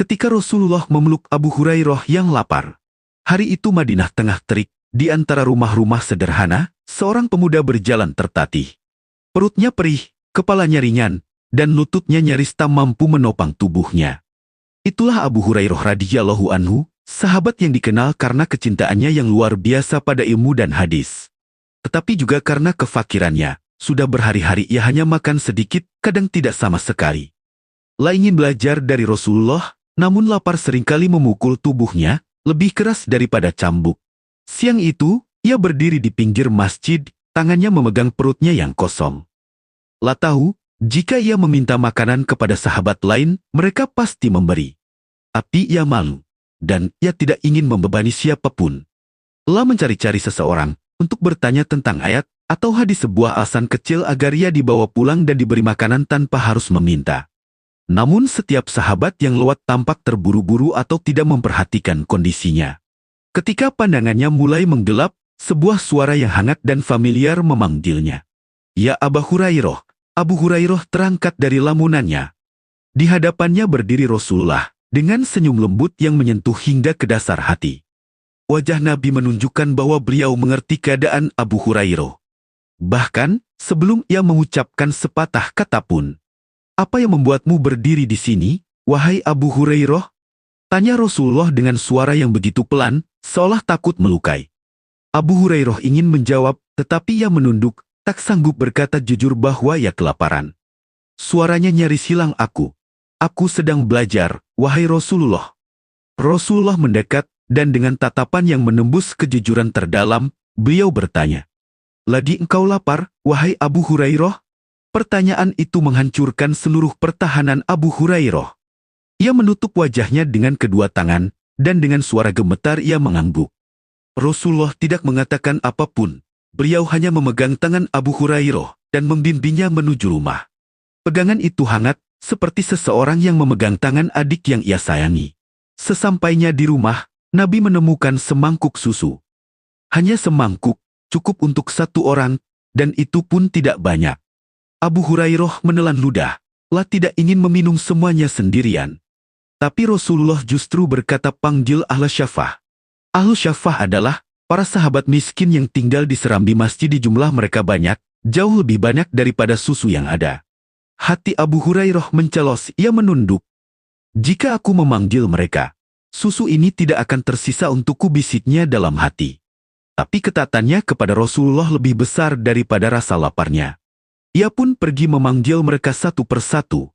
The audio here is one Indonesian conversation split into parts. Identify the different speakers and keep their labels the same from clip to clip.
Speaker 1: ketika Rasulullah memeluk Abu Hurairah yang lapar. Hari itu Madinah tengah terik, di antara rumah-rumah sederhana, seorang pemuda berjalan tertatih. Perutnya perih, kepalanya ringan, dan lututnya nyaris tak mampu menopang tubuhnya. Itulah Abu Hurairah radhiyallahu anhu, sahabat yang dikenal karena kecintaannya yang luar biasa pada ilmu dan hadis. Tetapi juga karena kefakirannya, sudah berhari-hari ia hanya makan sedikit, kadang tidak sama sekali. Ia ingin belajar dari Rasulullah, namun lapar seringkali memukul tubuhnya, lebih keras daripada cambuk. Siang itu, ia berdiri di pinggir masjid, tangannya memegang perutnya yang kosong. Ia tahu, jika ia meminta makanan kepada sahabat lain, mereka pasti memberi. Tapi ia malu, dan ia tidak ingin membebani siapapun. Ia mencari-cari seseorang untuk bertanya tentang ayat atau hadis sebuah alasan kecil agar ia dibawa pulang dan diberi makanan tanpa harus meminta. Namun setiap sahabat yang lewat tampak terburu-buru atau tidak memperhatikan kondisinya. Ketika pandangannya mulai menggelap, sebuah suara yang hangat dan familiar memanggilnya. "Ya Abu Hurairah." Abu Hurairah terangkat dari lamunannya. Di hadapannya berdiri Rasulullah, dengan senyum lembut yang menyentuh hingga ke dasar hati. Wajah Nabi menunjukkan bahwa beliau mengerti keadaan Abu Hurairah. Bahkan, sebelum ia mengucapkan sepatah kata pun. "Apa yang membuatmu berdiri di sini, wahai Abu Hurairah?" tanya Rasulullah dengan suara yang begitu pelan, seolah takut melukai. Abu Hurairah ingin menjawab, tetapi ia menunduk, tak sanggup berkata jujur bahwa ia kelaparan. Suaranya nyaris hilang. Aku sedang belajar, wahai Rasulullah." Rasulullah mendekat, dan dengan tatapan yang menembus kejujuran terdalam, beliau bertanya, "Lagi engkau lapar, wahai Abu Hurairah?" Pertanyaan itu menghancurkan seluruh pertahanan Abu Hurairah. Ia menutup wajahnya dengan kedua tangan, dan dengan suara gemetar ia mengangguk. Rasulullah tidak mengatakan apapun. Beliau hanya memegang tangan Abu Hurairah dan membimbingnya menuju rumah. Pegangan itu hangat, seperti seseorang yang memegang tangan adik yang ia sayangi. Sesampainya di rumah, Nabi menemukan semangkuk susu. Hanya semangkuk, cukup untuk satu orang, dan itu pun tidak banyak. Abu Hurairah menelan ludah, tidak ingin meminum semuanya sendirian. Tapi Rasulullah justru berkata, "Panggil ahlu syafah." Ahlu syafah adalah para sahabat miskin yang tinggal di serambi masjid. Di jumlah mereka banyak, jauh lebih banyak daripada susu yang ada. Hati Abu Hurairah mencelos, ia menunduk. "Jika aku memanggil mereka, susu ini tidak akan tersisa untukku," bisiknya dalam hati. Tapi ketatannya kepada Rasulullah lebih besar daripada rasa laparnya. Ia pun pergi memanggil mereka satu persatu.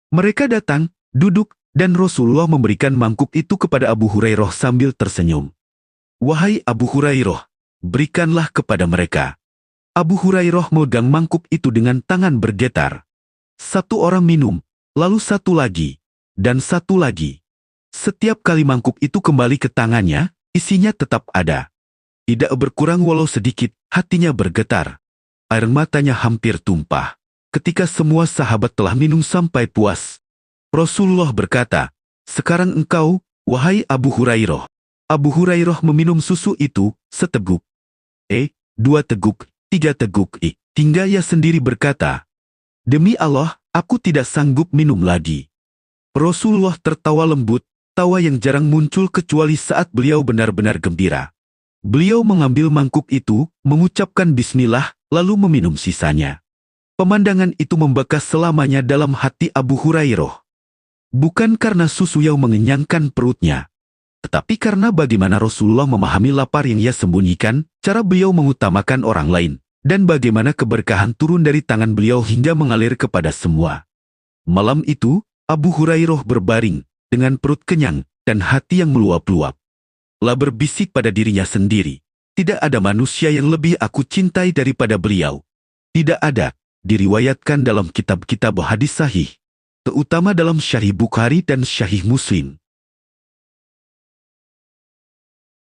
Speaker 1: Mereka datang, duduk, dan Rasulullah memberikan mangkuk itu kepada Abu Hurairah sambil tersenyum. "Wahai Abu Hurairah, berikanlah kepada mereka." Abu Hurairah memegang mangkuk itu dengan tangan bergetar. Satu orang minum, lalu satu lagi, dan satu lagi. Setiap kali mangkuk itu kembali ke tangannya, isinya tetap ada. Tidak berkurang walau sedikit, hatinya bergetar. Air matanya hampir tumpah. Ketika semua sahabat telah minum sampai puas, Rasulullah berkata, "Sekarang engkau, wahai Abu Hurairah." Abu Hurairah meminum susu itu, seteguk. 2 teguk, 3 teguk, hingga ia sendiri berkata, "Demi Allah, aku tidak sanggup minum lagi." Rasulullah tertawa lembut, tawa yang jarang muncul kecuali saat beliau benar-benar gembira. Beliau mengambil mangkuk itu, mengucapkan bismillah, lalu meminum sisanya. Pemandangan itu membekas selamanya dalam hati Abu Hurairah. Bukan karena susu yang mengenyangkan perutnya, tetapi karena bagaimana Rasulullah memahami lapar yang ia sembunyikan, cara beliau mengutamakan orang lain, dan bagaimana keberkahan turun dari tangan beliau hingga mengalir kepada semua. Malam itu, Abu Hurairah berbaring, dengan perut kenyang, dan hati yang meluap-luap. Ia berbisik pada dirinya sendiri, "Tidak ada manusia yang lebih aku cintai daripada beliau. Tidak ada." Diriwayatkan dalam kitab-kitab hadis sahih, terutama dalam Syahih Bukhari dan Syahih Muslim.